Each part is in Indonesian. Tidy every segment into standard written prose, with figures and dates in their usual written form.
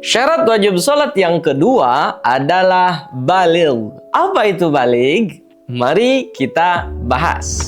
Syarat wajib sholat yang kedua adalah baligh. Apa itu baligh? Mari kita bahas.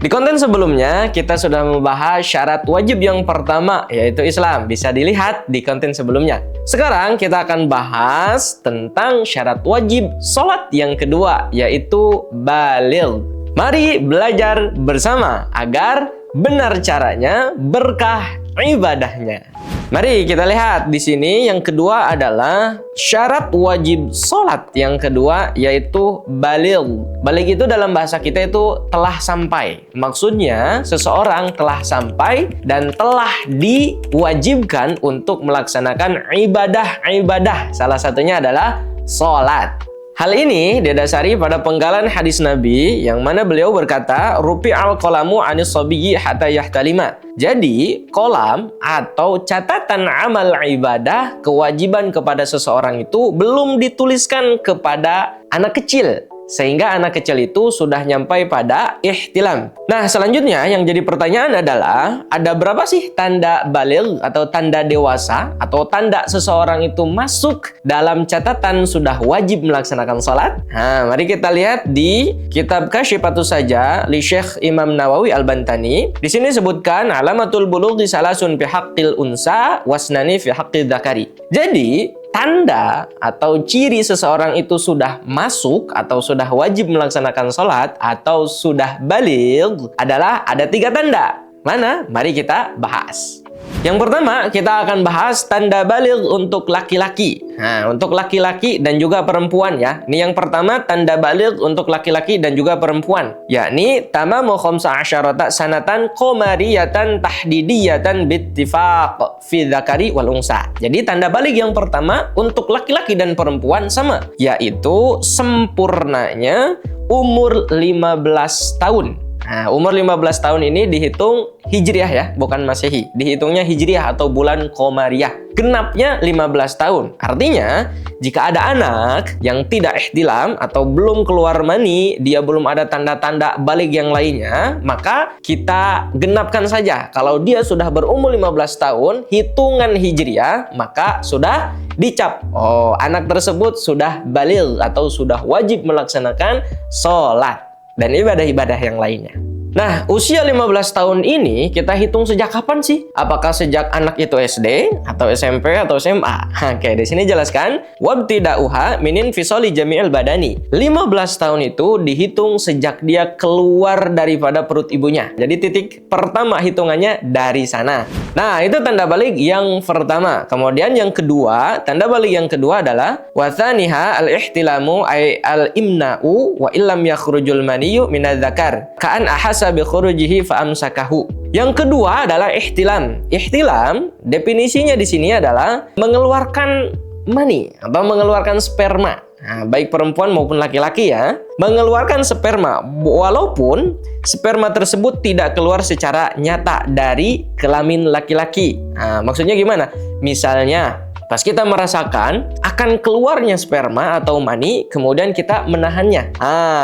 Di konten sebelumnya, kita sudah membahas syarat wajib yang pertama, yaitu Islam. Bisa dilihat di konten sebelumnya. Sekarang kita akan bahas tentang syarat wajib sholat yang kedua, yaitu baligh. Mari belajar bersama agar benar caranya, berkah ibadahnya. Mari kita lihat di sini yang kedua adalah syarat wajib sholat yang kedua, yaitu baligh. Baligh itu dalam bahasa kita itu telah sampai. Maksudnya seseorang telah sampai dan telah diwajibkan untuk melaksanakan ibadah-ibadah. Salah satunya adalah sholat. Hal ini didasari pada penggalan hadis Nabi yang mana beliau berkata, "Rufi'al qalamu 'anis sabiyyi hatta yahtalima." Jadi, kolam atau catatan amal ibadah kewajiban kepada seseorang itu belum dituliskan kepada anak kecil. Sehingga anak kecil itu sudah nyampai pada ihtilam. Nah, selanjutnya yang jadi pertanyaan adalah, ada berapa sih tanda baligh atau tanda dewasa atau tanda seseorang itu masuk dalam catatan sudah wajib melaksanakan sholat? Nah, mari kita lihat di kitab Kasyifatus Saja li Syekh Imam Nawawi Al-Bantani. Di sini disebutkan alamatul bulughi salasun fi haqqil unsa wasnani fi haqqil dzakari. Jadi, tanda atau ciri seseorang itu sudah masuk atau sudah wajib melaksanakan sholat atau sudah baligh adalah ada 3 tanda. Mana? Mari kita bahas. Yang pertama, kita akan bahas tanda baligh untuk laki-laki. Nah, untuk laki-laki dan juga perempuan ya. Ini yang pertama, tanda baligh untuk laki-laki dan juga perempuan. Yakni, tamamu khamsa asyarata sanatan qamariyatan tahdidiyatan bittifaq fi dzakari wal unsa. Jadi, tanda baligh yang pertama untuk laki-laki dan perempuan sama. Yaitu sempurnanya umur 15 tahun. Nah, umur 15 tahun ini dihitung Hijriah ya, bukan Masehi. Dihitungnya Hijriah atau bulan Qamariyah. Genapnya 15 tahun. Artinya, jika ada anak yang tidak ihtilam atau belum keluar mani, dia belum ada tanda-tanda baligh yang lainnya, maka kita genapkan saja. Kalau dia sudah berumur 15 tahun, hitungan Hijriah, maka sudah dicap, oh, anak tersebut sudah baligh atau sudah wajib melaksanakan sholat dan ibadah-ibadah yang lainnya. Nah, usia 15 tahun ini kita hitung sejak kapan sih? Apakah sejak anak itu SD atau SMP atau SMA? Oke, di sini jelaskan wabtida'uha minin fisoli jami'il badani. 15 tahun itu dihitung sejak dia keluar daripada perut ibunya. Jadi titik pertama hitungannya dari sana. Nah, itu tanda baligh yang pertama. Kemudian yang kedua, tanda baligh yang kedua adalah wathaniha al-ihtilamu ay al-imna'u wa illam yakhrujul maniyyu minadz-dzakar ka'an ahasa bi khurujihi fa amsakahu. Yang kedua adalah ihtilam. Ihtilam definisinya di sini adalah mengeluarkan mani atau mengeluarkan sperma. Nah, baik perempuan maupun laki-laki ya, mengeluarkan sperma walaupun sperma tersebut tidak keluar secara nyata dari kelamin laki-laki. Nah, maksudnya gimana? Misalnya, pas kita merasakan akan keluarnya sperma atau mani, kemudian kita menahannya.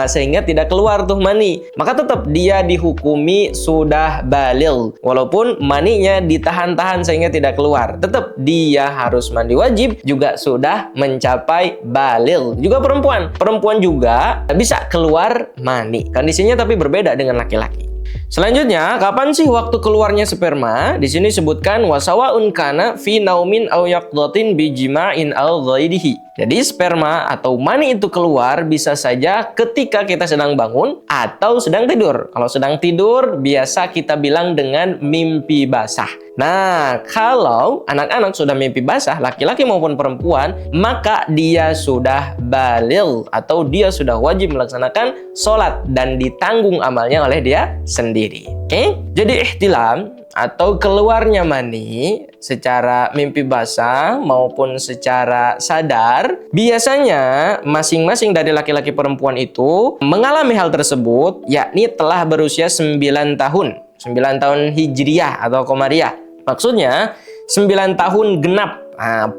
Sehingga tidak keluar tuh mani. Maka tetap dia dihukumi sudah baligh. Walaupun maninya ditahan-tahan sehingga tidak keluar. Tetap dia harus mandi wajib, juga sudah mencapai baligh. Juga perempuan. Perempuan juga bisa keluar mani. Kondisinya tapi berbeda dengan laki-laki. Selanjutnya, kapan sih waktu keluarnya sperma? Di sini disebutkan wasawaun kana fi naumin aw yaqdatin bi jima'in aw ghairihi. Jadi sperma atau mani itu keluar bisa saja ketika kita sedang bangun atau sedang tidur. Kalau sedang tidur biasa kita bilang dengan mimpi basah. Nah, kalau anak-anak sudah mimpi basah, laki-laki maupun perempuan, maka dia sudah baligh atau dia sudah wajib melaksanakan sholat dan ditanggung amalnya oleh dia sendiri. Oke? Jadi ihtilam atau keluarnya mani secara mimpi basah maupun secara sadar, biasanya masing-masing dari laki-laki perempuan itu mengalami hal tersebut, yakni telah berusia 9 tahun. 9 tahun Hijriyah atau Qamariyah. Maksudnya 9 tahun genap,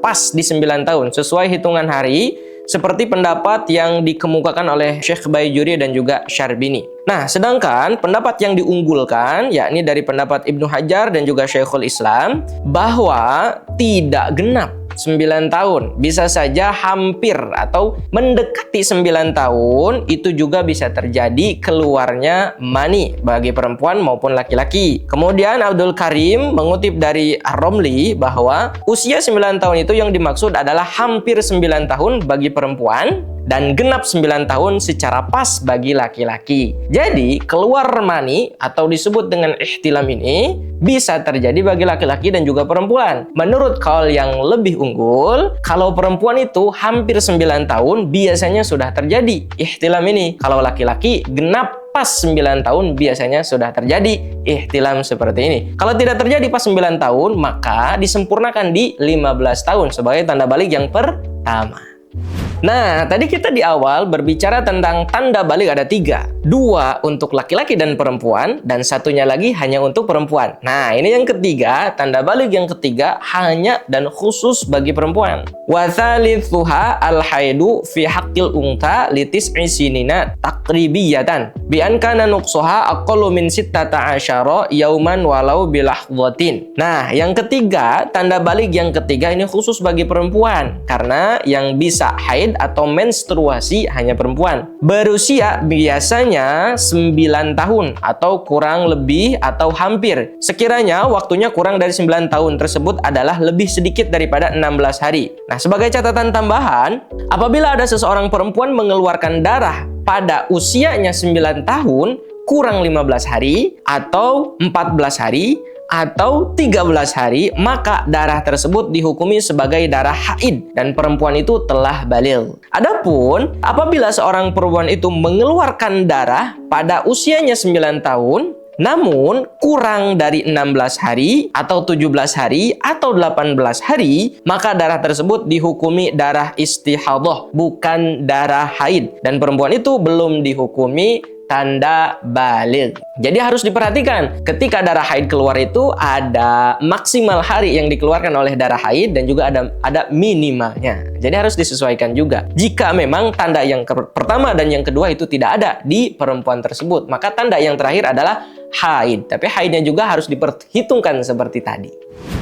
pas di 9 tahun sesuai hitungan hari seperti pendapat yang dikemukakan oleh Syekh Baijuri dan juga Syarbini. Nah, sedangkan pendapat yang diunggulkan, yakni dari pendapat Ibnu Hajar dan juga Syekhul Islam, bahwa tidak genap 9 tahun. Bisa saja hampir atau mendekati 9 tahun, itu juga bisa terjadi keluarnya mani bagi perempuan maupun laki-laki. Kemudian Abdul Karim mengutip dari Ar-Romli bahwa usia 9 tahun itu yang dimaksud adalah hampir 9 tahun bagi perempuan dan genap 9 tahun secara pas bagi laki-laki. Jadi, keluar mani atau disebut dengan ihtilam ini bisa terjadi bagi laki-laki dan juga perempuan. Menurut kaul yang lebih unggul, kalau perempuan itu hampir 9 tahun biasanya sudah terjadi ihtilam ini. Kalau laki-laki genap pas 9 tahun biasanya sudah terjadi ihtilam seperti ini. Kalau tidak terjadi pas 9 tahun, maka disempurnakan di 15 tahun sebagai tanda balik yang pertama. Nah, tadi kita di awal berbicara tentang tanda balik ada 3. 2 untuk laki-laki dan perempuan, dan satunya lagi hanya untuk perempuan. Nah, ini yang ketiga, tanda balik yang ketiga hanya dan khusus bagi perempuan. Wa tsalitsuha al-haidu fi haqqil unta litis'i sinina taqribiyatan bi an kana nuqsuha aqallu min 16 yauman walau bilahdhatin. Nah, yang ketiga, tanda balik yang ketiga ini khusus bagi perempuan karena yang bisa haid atau menstruasi hanya perempuan. Berusia biasanya 9 tahun atau kurang lebih atau hampir. Sekiranya waktunya kurang dari 9 tahun tersebut adalah lebih sedikit daripada 16 hari. Nah, sebagai catatan tambahan, apabila ada seseorang perempuan mengeluarkan darah pada usianya 9 tahun kurang 15 hari atau 14 hari atau 13 hari, maka darah tersebut dihukumi sebagai darah haid dan perempuan itu telah baligh. Adapun apabila seorang perempuan itu mengeluarkan darah pada usianya 9 tahun namun kurang dari 16 hari atau 17 hari atau 18 hari, maka darah tersebut dihukumi darah istihadhah, bukan darah haid, dan perempuan itu belum dihukumi tanda baligh. Jadi harus diperhatikan, ketika darah haid keluar itu ada maksimal hari yang dikeluarkan oleh darah haid dan juga ada minimalnya. Jadi harus disesuaikan juga. Jika memang tanda yang pertama dan yang kedua itu tidak ada di perempuan tersebut, maka tanda yang terakhir adalah haid. Tapi haidnya juga harus diperhitungkan seperti tadi.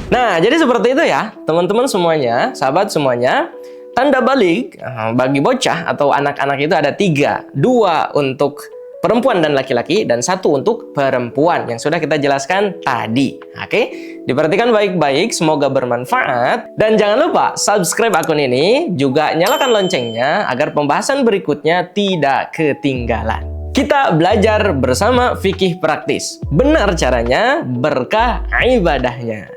Nah, jadi seperti itu ya, teman-teman semuanya, sahabat semuanya. Tanda balik bagi bocah atau anak-anak itu ada 3. 2 untuk perempuan dan laki-laki, dan 1 untuk perempuan yang sudah kita jelaskan tadi. Oke, diperhatikan baik-baik, semoga bermanfaat. Dan jangan lupa subscribe akun ini, juga nyalakan loncengnya agar pembahasan berikutnya tidak ketinggalan. Kita belajar bersama fikih praktis. Benar caranya, berkah ibadahnya.